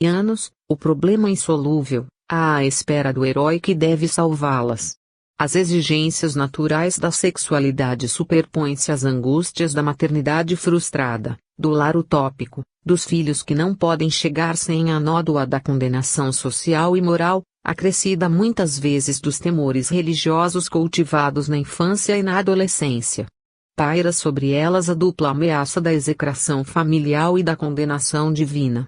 anos, o problema insolúvel, à espera do herói que deve salvá-las. As exigências naturais da sexualidade superpõem-se às angústias da maternidade frustrada, do lar utópico, dos filhos que não podem chegar sem a nódoa da condenação social e moral, acrescida muitas vezes dos temores religiosos cultivados na infância e na adolescência. Paira sobre elas a dupla ameaça da execração familiar e da condenação divina.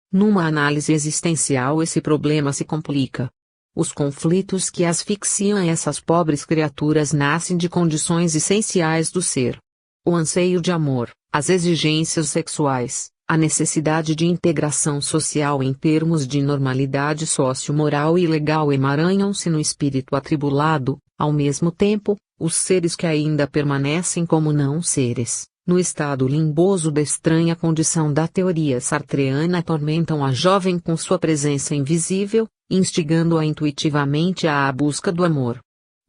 Numa análise existencial esse problema se complica. Os conflitos que asfixiam essas pobres criaturas nascem de condições essenciais do ser. O anseio de amor, as exigências sexuais, a necessidade de integração social em termos de normalidade socio-moral e legal emaranham-se no espírito atribulado, ao mesmo tempo, os seres que ainda permanecem como não seres, no estado limboso da estranha condição da teoria sartreana atormentam a jovem com sua presença invisível, instigando-a intuitivamente à busca do amor.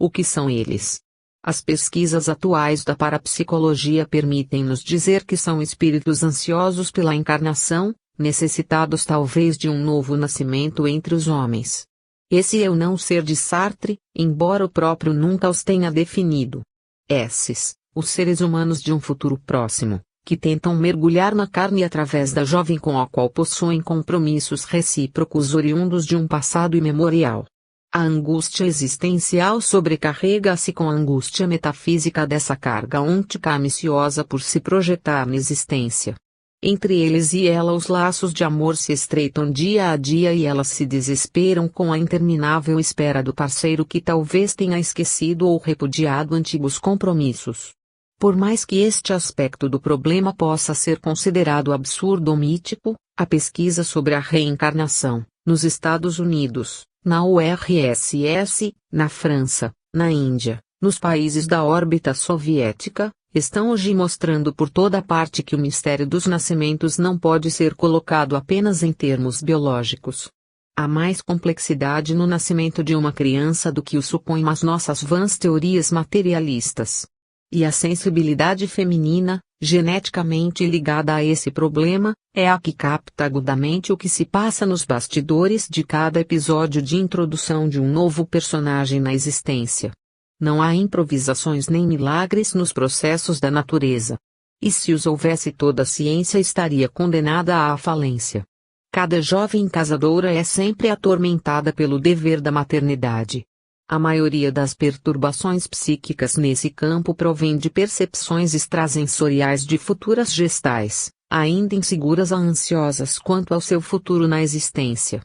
O que são eles? As pesquisas atuais da parapsicologia permitem-nos dizer que são espíritos ansiosos pela encarnação, necessitados talvez de um novo nascimento entre os homens. Esse é o não ser de Sartre, embora o próprio nunca os tenha definido. Esses, os seres humanos de um futuro próximo, que tentam mergulhar na carne através da jovem com a qual possuem compromissos recíprocos oriundos de um passado imemorial. A angústia existencial sobrecarrega-se com a angústia metafísica dessa carga ôntica ambiciosa por se projetar na existência. Entre eles e ela os laços de amor se estreitam dia a dia e elas se desesperam com a interminável espera do parceiro que talvez tenha esquecido ou repudiado antigos compromissos. Por mais que este aspecto do problema possa ser considerado absurdo ou mítico, a pesquisa sobre a reencarnação, nos Estados Unidos, na URSS, na França, na Índia, nos países da órbita soviética, estão hoje mostrando por toda parte que o mistério dos nascimentos não pode ser colocado apenas em termos biológicos. Há mais complexidade no nascimento de uma criança do que o supõem as nossas vãs teorias materialistas. E a sensibilidade feminina, geneticamente ligada a esse problema, é a que capta agudamente o que se passa nos bastidores de cada episódio de introdução de um novo personagem na existência. Não há improvisações nem milagres nos processos da natureza. E se os houvesse, toda a ciência estaria condenada à falência. Cada jovem casadora é sempre atormentada pelo dever da maternidade. A maioria das perturbações psíquicas nesse campo provém de percepções extrasensoriais de futuras gestais, ainda inseguras ou ansiosas quanto ao seu futuro na existência.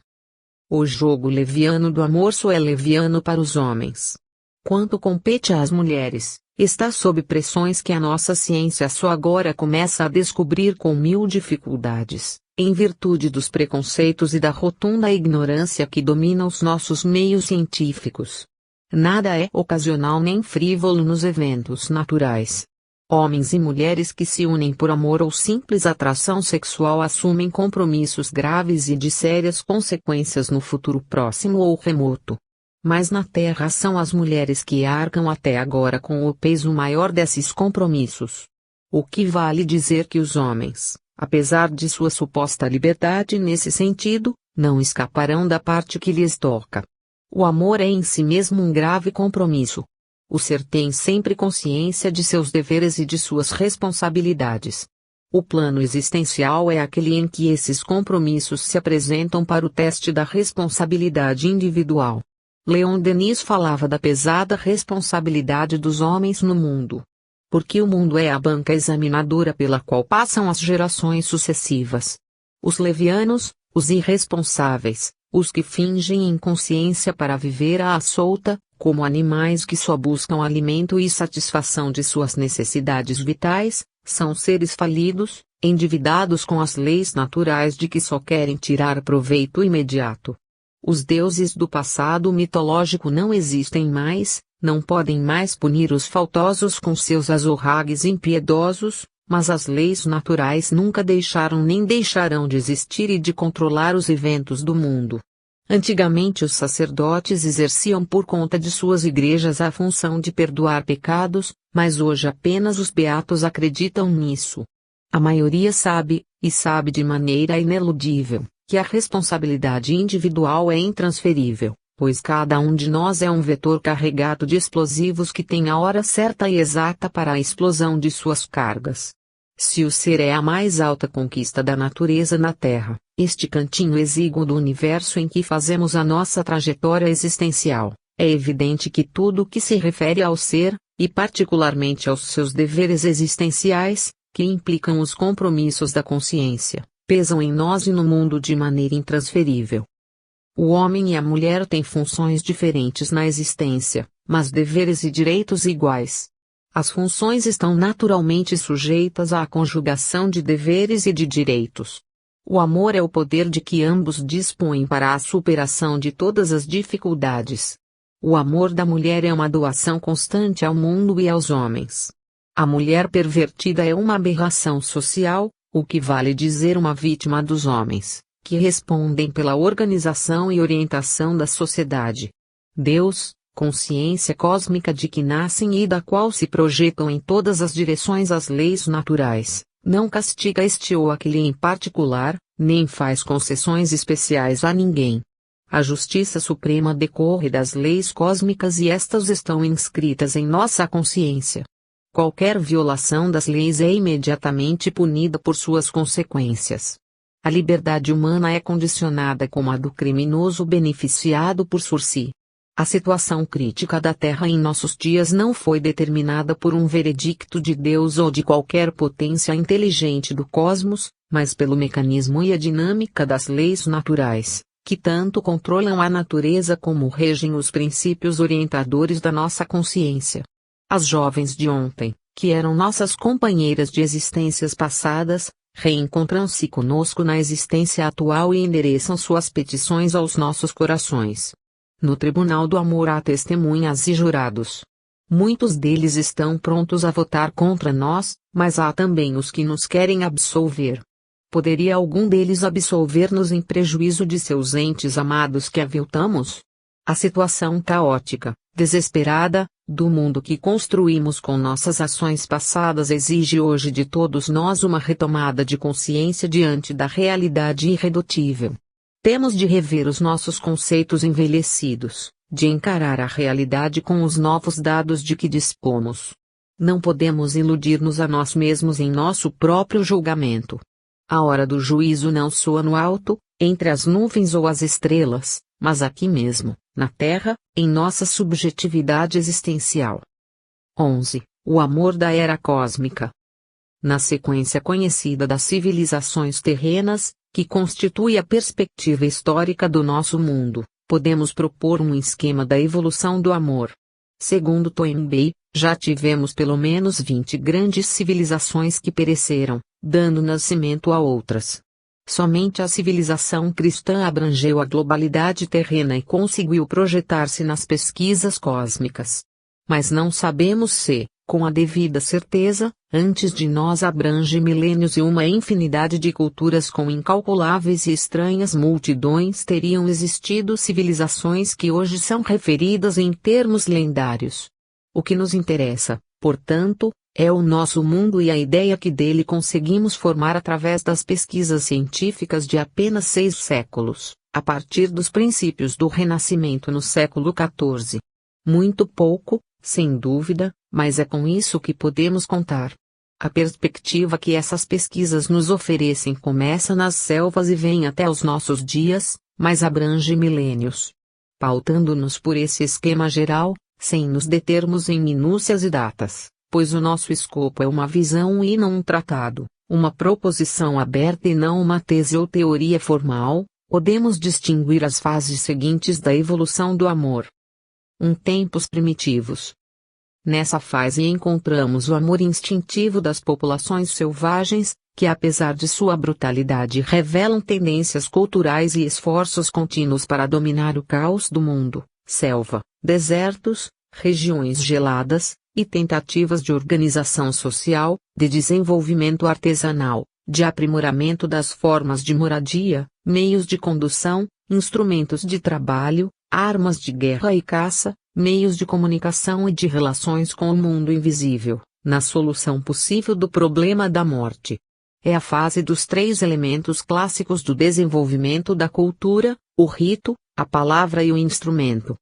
O jogo leviano do amor só é leviano para os homens. Quanto compete às mulheres, está sob pressões que a nossa ciência só agora começa a descobrir com mil dificuldades, em virtude dos preconceitos e da rotunda ignorância que domina os nossos meios científicos. Nada é ocasional nem frívolo nos eventos naturais. Homens e mulheres que se unem por amor ou simples atração sexual assumem compromissos graves e de sérias consequências no futuro próximo ou remoto. Mas na Terra são as mulheres que arcam até agora com o peso maior desses compromissos. O que vale dizer que os homens, apesar de sua suposta liberdade nesse sentido, não escaparão da parte que lhes toca. O amor é em si mesmo um grave compromisso. O ser tem sempre consciência de seus deveres e de suas responsabilidades. O plano existencial é aquele em que esses compromissos se apresentam para o teste da responsabilidade individual. Leon Denis falava da pesada responsabilidade dos homens no mundo. Porque o mundo é a banca examinadora pela qual passam as gerações sucessivas. Os levianos, os irresponsáveis, os que fingem inconsciência para viver à solta, como animais que só buscam alimento e satisfação de suas necessidades vitais, são seres falidos, endividados com as leis naturais de que só querem tirar proveito imediato. Os deuses do passado mitológico não existem mais, não podem mais punir os faltosos com seus azorragues impiedosos, mas as leis naturais nunca deixaram nem deixarão de existir e de controlar os eventos do mundo. Antigamente os sacerdotes exerciam por conta de suas igrejas a função de perdoar pecados, mas hoje apenas os beatos acreditam nisso. A maioria sabe, e sabe de maneira ineludível, que a responsabilidade individual é intransferível, pois cada um de nós é um vetor carregado de explosivos que tem a hora certa e exata para a explosão de suas cargas. Se o ser é a mais alta conquista da natureza na Terra, este cantinho exíguo do universo em que fazemos a nossa trajetória existencial, é evidente que tudo o que se refere ao ser, e particularmente aos seus deveres existenciais, que implicam os compromissos da consciência, pesam em nós e no mundo de maneira intransferível. O homem e a mulher têm funções diferentes na existência, mas deveres e direitos iguais. As funções estão naturalmente sujeitas à conjugação de deveres e de direitos. O amor é o poder de que ambos dispõem para a superação de todas as dificuldades. O amor da mulher é uma doação constante ao mundo e aos homens. A mulher pervertida é uma aberração social, o que vale dizer uma vítima dos homens, que respondem pela organização e orientação da sociedade. Deus, consciência cósmica de que nascem e da qual se projetam em todas as direções as leis naturais, não castiga este ou aquele em particular, nem faz concessões especiais a ninguém. A justiça suprema decorre das leis cósmicas e estas estão inscritas em nossa consciência. Qualquer violação das leis é imediatamente punida por suas consequências. A liberdade humana é condicionada como a do criminoso beneficiado por Sursi. A situação crítica da Terra em nossos dias não foi determinada por um veredicto de Deus ou de qualquer potência inteligente do cosmos, mas pelo mecanismo e a dinâmica das leis naturais, que tanto controlam a natureza como regem os princípios orientadores da nossa consciência. As jovens de ontem, que eram nossas companheiras de existências passadas, reencontram-se conosco na existência atual e endereçam suas petições aos nossos corações. No tribunal do amor há testemunhas e jurados. Muitos deles estão prontos a votar contra nós, mas há também os que nos querem absolver. Poderia algum deles absolver-nos em prejuízo de seus entes amados que aviltamos? A situação caótica, desesperada, do mundo que construímos com nossas ações passadas exige hoje de todos nós uma retomada de consciência diante da realidade irredutível. Temos de rever os nossos conceitos envelhecidos, de encarar a realidade com os novos dados de que dispomos. Não podemos iludir-nos a nós mesmos em nosso próprio julgamento. A hora do juízo não soa no alto, entre as nuvens ou as estrelas, mas aqui mesmo, na Terra, em nossa subjetividade existencial. 11. O amor da era cósmica. Na sequência conhecida das civilizações terrenas, que constitui a perspectiva histórica do nosso mundo, podemos propor um esquema da evolução do amor. Segundo Toynbee, já tivemos pelo menos 20 grandes civilizações que pereceram, dando nascimento a outras. Somente a civilização cristã abrangeu a globalidade terrena e conseguiu projetar-se nas pesquisas cósmicas. Mas não sabemos se, com a devida certeza, antes de nós abrange milênios e uma infinidade de culturas com incalculáveis e estranhas multidões teriam existido civilizações que hoje são referidas em termos lendários. O que nos interessa, portanto, é o nosso mundo e a ideia que dele conseguimos formar através das pesquisas científicas de apenas 6 séculos, a partir dos princípios do Renascimento no século XIV. Muito pouco, sem dúvida, mas é com isso que podemos contar. A perspectiva que essas pesquisas nos oferecem começa nas selvas e vem até os nossos dias, mas abrange milênios. Pautando-nos por esse esquema geral, sem nos determos em minúcias e datas, pois o nosso escopo é uma visão e não um tratado, uma proposição aberta e não uma tese ou teoria formal, podemos distinguir as fases seguintes da evolução do amor. Tempos primitivos. Nessa fase encontramos o amor instintivo das populações selvagens, que apesar de sua brutalidade revelam tendências culturais e esforços contínuos para dominar o caos do mundo, selva, desertos, regiões geladas, e tentativas de organização social, de desenvolvimento artesanal, de aprimoramento das formas de moradia, meios de condução, instrumentos de trabalho, armas de guerra e caça, meios de comunicação e de relações com o mundo invisível, na solução possível do problema da morte. é a fase dos 3 elementos clássicos do desenvolvimento da cultura: o rito, a palavra e o instrumento.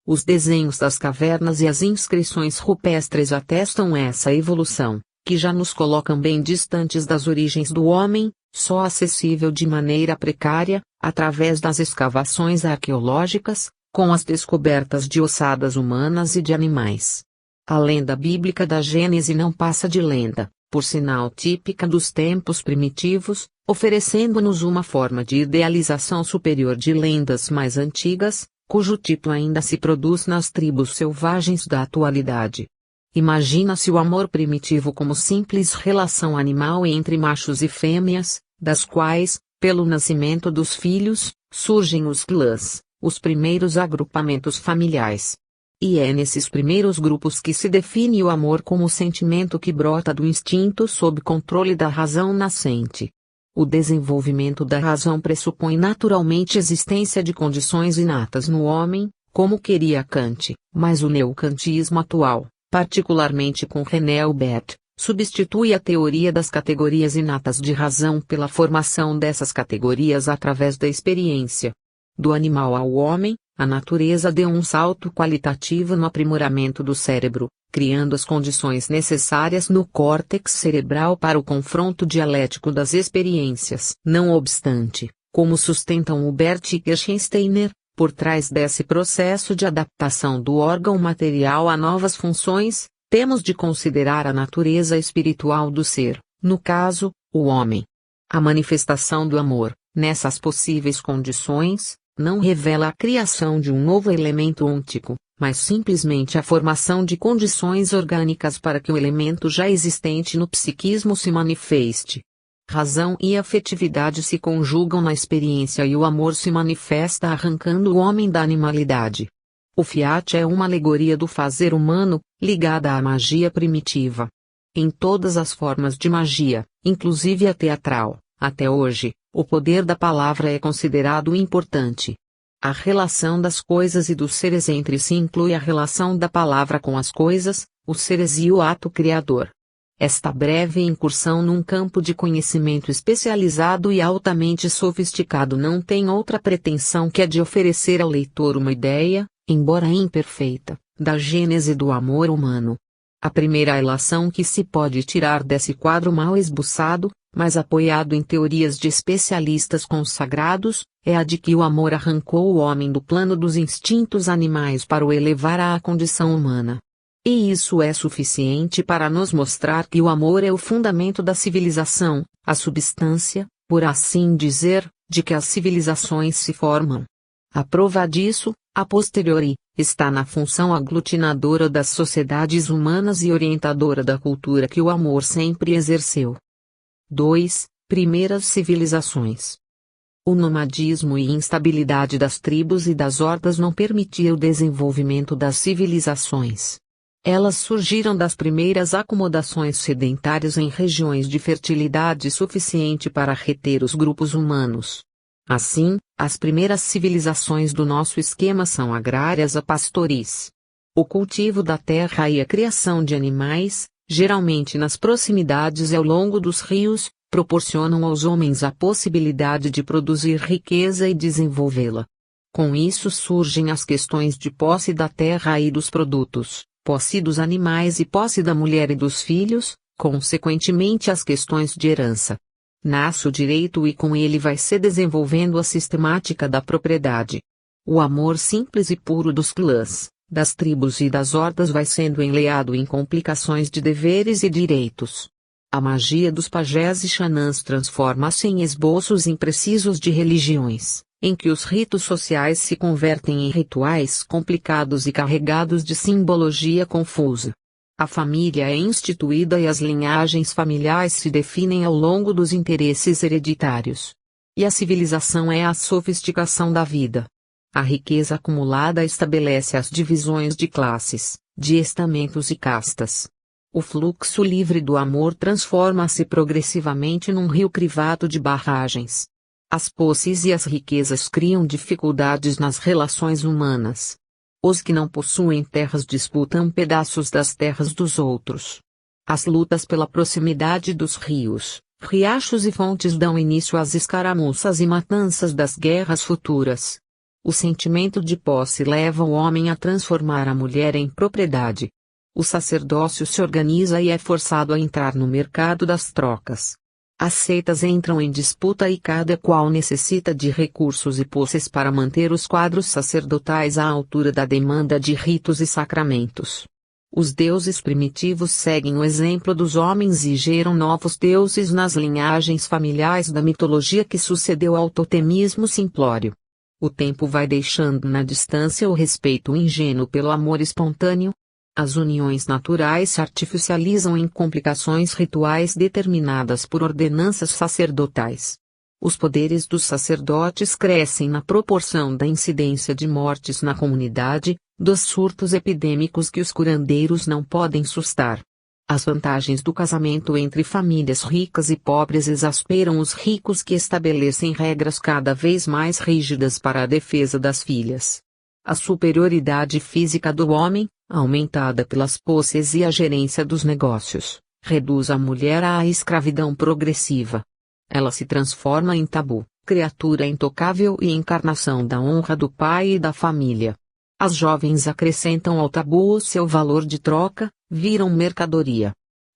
Os desenhos das cavernas e as inscrições rupestres atestam essa evolução, que já nos colocam bem distantes das origens do homem, só acessível de maneira precária, através das escavações arqueológicas, com as descobertas de ossadas humanas e de animais. A lenda bíblica da Gênese não passa de lenda, por sinal típica dos tempos primitivos, oferecendo-nos uma forma de idealização superior de lendas mais antigas, cujo tipo ainda se produz nas tribos selvagens da atualidade. Imagina-se o amor primitivo como simples relação animal entre machos e fêmeas, das quais, pelo nascimento dos filhos, surgem os clãs, os primeiros agrupamentos familiares. E é nesses primeiros grupos que se define o amor como o sentimento que brota do instinto sob controle da razão nascente. O desenvolvimento da razão pressupõe naturalmente a existência de condições inatas no homem, como queria Kant, mas o neocantismo atual, particularmente com René Albert, substitui a teoria das categorias inatas de razão pela formação dessas categorias através da experiência. Do animal ao homem, a natureza deu um salto qualitativo no aprimoramento do cérebro, criando as condições necessárias no córtex cerebral para o confronto dialético das experiências. Não obstante, como sustentam Hubert e Kirchensteiner, por trás desse processo de adaptação do órgão material a novas funções, temos de considerar a natureza espiritual do ser, no caso, o homem. A manifestação do amor, nessas possíveis condições, não revela a criação de um novo elemento ôntico, mas simplesmente a formação de condições orgânicas para que o elemento já existente no psiquismo se manifeste. Razão e afetividade se conjugam na experiência e o amor se manifesta arrancando o homem da animalidade. O Fiat é uma alegoria do fazer humano, ligada à magia primitiva. Em todas as formas de magia, inclusive a teatral, até hoje, o poder da palavra é considerado importante. A relação das coisas e dos seres entre si inclui a relação da palavra com as coisas, os seres e o ato criador. Esta breve incursão num campo de conhecimento especializado e altamente sofisticado não tem outra pretensão que a de oferecer ao leitor uma ideia, embora imperfeita, da gênese do amor humano. A primeira ilação que se pode tirar desse quadro mal esboçado, mas apoiado em teorias de especialistas consagrados, é a de que o amor arrancou o homem do plano dos instintos animais para o elevar à condição humana. E isso é suficiente para nos mostrar que o amor é o fundamento da civilização, a substância, por assim dizer, de que as civilizações se formam. A prova disso, a posteriori, está na função aglutinadora das sociedades humanas e orientadora da cultura que o amor sempre exerceu. 2. Primeiras civilizações. O nomadismo e instabilidade das tribos e das hordas não permitia o desenvolvimento das civilizações. Elas surgiram das primeiras acomodações sedentárias em regiões de fertilidade suficiente para reter os grupos humanos. Assim, as primeiras civilizações do nosso esquema são agrárias a pastoris. O cultivo da terra e a criação de animais, geralmente nas proximidades e ao longo dos rios, proporcionam aos homens a possibilidade de produzir riqueza e desenvolvê-la. Com isso surgem as questões de posse da terra e dos produtos, posse dos animais e posse da mulher e dos filhos, consequentemente as questões de herança. Nasce o direito e com ele vai se desenvolvendo a sistemática da propriedade. O amor simples e puro dos clãs, das tribos e das hordas vai sendo enleado em complicações de deveres e direitos. A magia dos pajés e xanãs transforma-se em esboços imprecisos de religiões, em que os ritos sociais se convertem em rituais complicados e carregados de simbologia confusa. A família é instituída e as linhagens familiares se definem ao longo dos interesses hereditários. E a civilização é a sofisticação da vida. A riqueza acumulada estabelece as divisões de classes, de estamentos e castas. O fluxo livre do amor transforma-se progressivamente num rio crivado de barragens. As posses e as riquezas criam dificuldades nas relações humanas. Os que não possuem terras disputam pedaços das terras dos outros. As lutas pela proximidade dos rios, Riachos e fontes dão início às escaramuças e matanças das guerras futuras. O sentimento de posse leva o homem a transformar a mulher em propriedade. O sacerdócio se organiza e é forçado a entrar no mercado das trocas. As seitas entram em disputa e cada qual necessita de recursos e posses para manter os quadros sacerdotais à altura da demanda de ritos e sacramentos. Os deuses primitivos seguem o exemplo dos homens e geram novos deuses nas linhagens familiares da mitologia que sucedeu ao totemismo simplório. O tempo vai deixando na distância o respeito ingênuo pelo amor espontâneo. As uniões naturais se artificializam em complicações rituais determinadas por ordenanças sacerdotais. Os poderes dos sacerdotes crescem na proporção da incidência de mortes na comunidade, dos surtos epidêmicos que os curandeiros não podem sustar. As vantagens do casamento entre famílias ricas e pobres exasperam os ricos que estabelecem regras cada vez mais rígidas para a defesa das filhas. A superioridade física do homem, aumentada pelas posses e a gerência dos negócios, reduz a mulher à escravidão progressiva. Ela se transforma em tabu, criatura intocável e encarnação da honra do pai e da família. As jovens acrescentam ao tabu o seu valor de troca, viram mercadoria.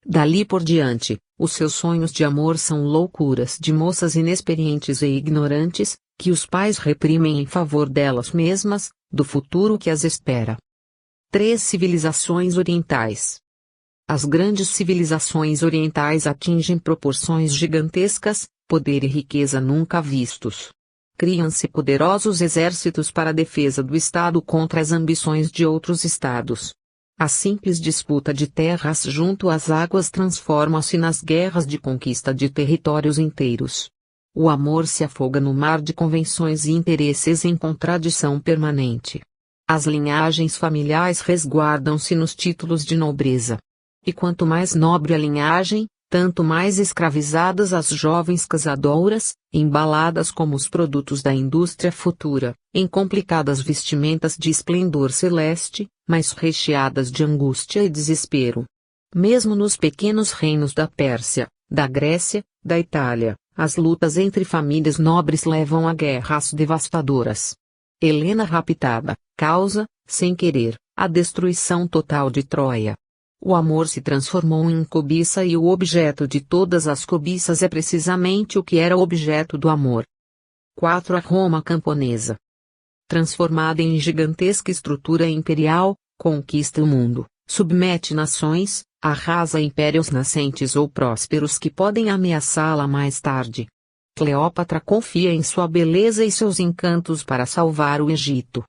Dali por diante, os seus sonhos de amor são loucuras de moças inexperientes e ignorantes, que os pais reprimem em favor delas mesmas, do futuro que as espera. 3 civilizações orientais. As grandes civilizações orientais atingem proporções gigantescas, poder e riqueza nunca vistos. Criam-se poderosos exércitos para a defesa do Estado contra as ambições de outros Estados. A simples disputa de terras junto às águas transforma-se nas guerras de conquista de territórios inteiros. O amor se afoga no mar de convenções e interesses em contradição permanente. As linhagens familiares resguardam-se nos títulos de nobreza. E quanto mais nobre a linhagem, tanto mais escravizadas as jovens casadouras, embaladas como os produtos da indústria futura, em complicadas vestimentas de esplendor celeste, mas recheadas de angústia e desespero. Mesmo nos pequenos reinos da Pérsia, da Grécia, da Itália, as lutas entre famílias nobres levam a guerras devastadoras. Helena raptada, causa, sem querer, a destruição total de Troia. O amor se transformou em cobiça e o objeto de todas as cobiças é precisamente o que era objeto do amor. 4. A Roma camponesa. Transformada em gigantesca estrutura imperial, conquista o mundo, submete nações, arrasa impérios nascentes ou prósperos que podem ameaçá-la mais tarde. Cleópatra confia em sua beleza e seus encantos para salvar o Egito.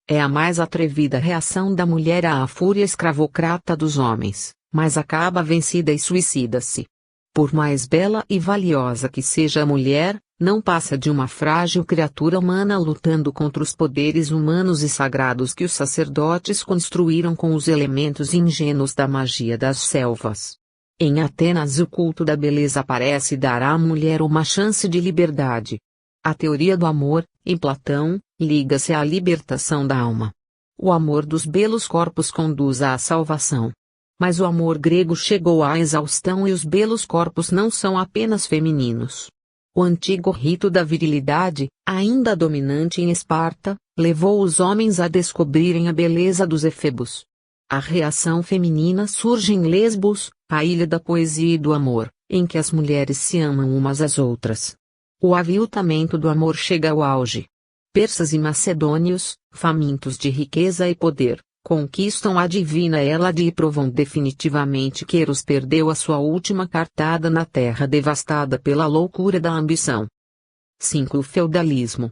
É a mais atrevida reação da mulher à fúria escravocrata dos homens, mas acaba vencida e suicida-se. Por mais bela e valiosa que seja a mulher, não passa de uma frágil criatura humana lutando contra os poderes humanos e sagrados que os sacerdotes construíram com os elementos ingênuos da magia das selvas. Em Atenas o culto da beleza parece dar à mulher uma chance de liberdade. A teoria do amor, em Platão, liga-se à libertação da alma. O amor dos belos corpos conduz à salvação. Mas o amor grego chegou à exaustão e os belos corpos não são apenas femininos. O antigo rito da virilidade, ainda dominante em Esparta, levou os homens a descobrirem a beleza dos efebos. A reação feminina surge em Lesbos, a ilha da poesia e do amor, em que as mulheres se amam umas às outras. O aviltamento do amor chega ao auge. Persas e macedônios, famintos de riqueza e poder, conquistam a divina Hélade e provam definitivamente que Eros perdeu a sua última cartada na terra devastada pela loucura da ambição. 5. O feudalismo.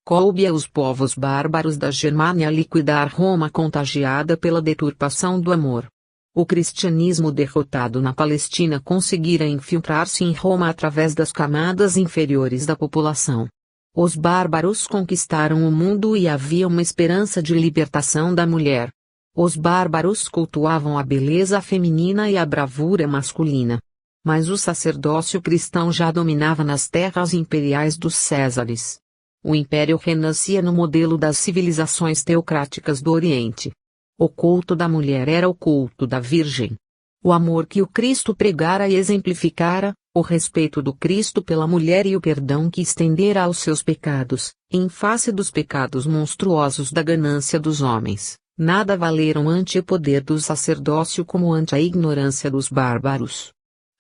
Coube aos povos bárbaros da Germânia liquidar Roma contagiada pela deturpação do amor. O cristianismo derrotado na Palestina conseguira infiltrar-se em Roma através das camadas inferiores da população. Os bárbaros conquistaram o mundo e havia uma esperança de libertação da mulher. Os bárbaros cultuavam a beleza feminina e a bravura masculina. Mas o sacerdócio cristão já dominava nas terras imperiais dos Césares. O império renascia no modelo das civilizações teocráticas do Oriente. O culto da mulher era o culto da Virgem. O amor que o Cristo pregara e exemplificara, O respeito do Cristo pela mulher e o perdão que estendera aos seus pecados, em face dos pecados monstruosos da ganância dos homens, nada valeram ante o poder do sacerdócio como ante a ignorância dos bárbaros.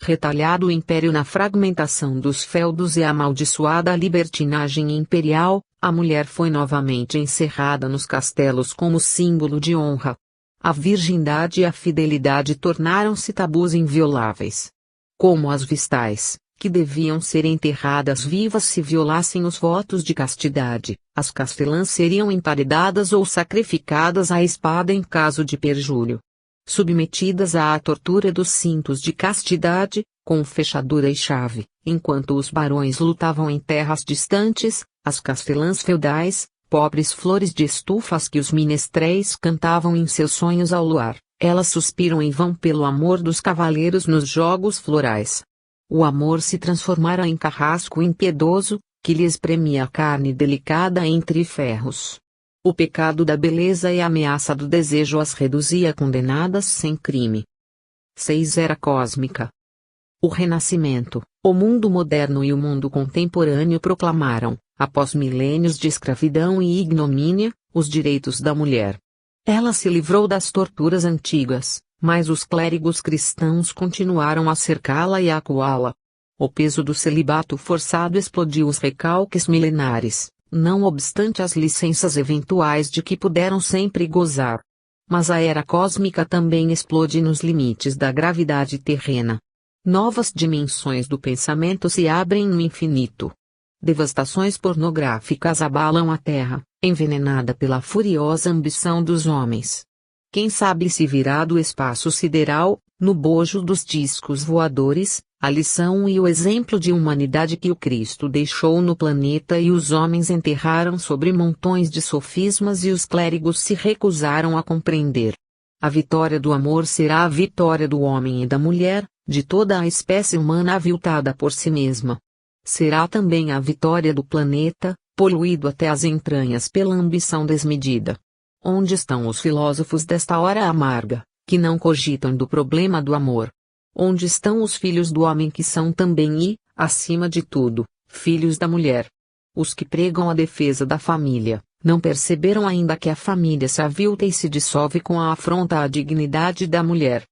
Retalhado o império na fragmentação dos feudos e amaldiçoada a libertinagem imperial, a mulher foi novamente encerrada nos castelos como símbolo de honra. A virgindade e a fidelidade tornaram-se tabus invioláveis. Como as vistais, que deviam ser enterradas vivas se violassem os votos de castidade, as castelãs seriam emparedadas ou sacrificadas à espada em caso de perjúrio. Submetidas à tortura dos cintos de castidade, com fechadura e chave, enquanto os barões lutavam em terras distantes, as castelãs feudais, pobres flores de estufas que os menestréis cantavam em seus sonhos ao luar, elas suspiram em vão pelo amor dos cavaleiros nos jogos florais. O amor se transformara em carrasco impiedoso, que lhe espremia a carne delicada entre ferros. O pecado da beleza e a ameaça do desejo as reduzia condenadas sem crime. 6. Era cósmica. O Renascimento, o mundo moderno e o mundo contemporâneo proclamaram, após milênios de escravidão e ignomínia, os direitos da mulher. Ela se livrou das torturas antigas, mas os clérigos cristãos continuaram a cercá-la e a acuá-la. O peso do celibato forçado explodiu os recalques milenares, não obstante as licenças eventuais de que puderam sempre gozar. Mas a era cósmica também explode nos limites da gravidade terrena. Novas dimensões do pensamento se abrem no infinito. Devastações pornográficas abalam a Terra, envenenada pela furiosa ambição dos homens. Quem sabe se virá do espaço sideral, no bojo dos discos voadores, a lição e o exemplo de humanidade que o Cristo deixou no planeta e os homens enterraram sobre montões de sofismas e os clérigos se recusaram a compreender. A vitória do amor será a vitória do homem e da mulher, de toda a espécie humana aviltada por si mesma. Será também a vitória do planeta, poluído até as entranhas pela ambição desmedida. Onde estão os filósofos desta hora amarga, que não cogitam do problema do amor? Onde estão os filhos do homem que são também e, acima de tudo, filhos da mulher? Os que pregam a defesa da família, não perceberam ainda que a família se avilta e se dissolve com a afronta à dignidade da mulher,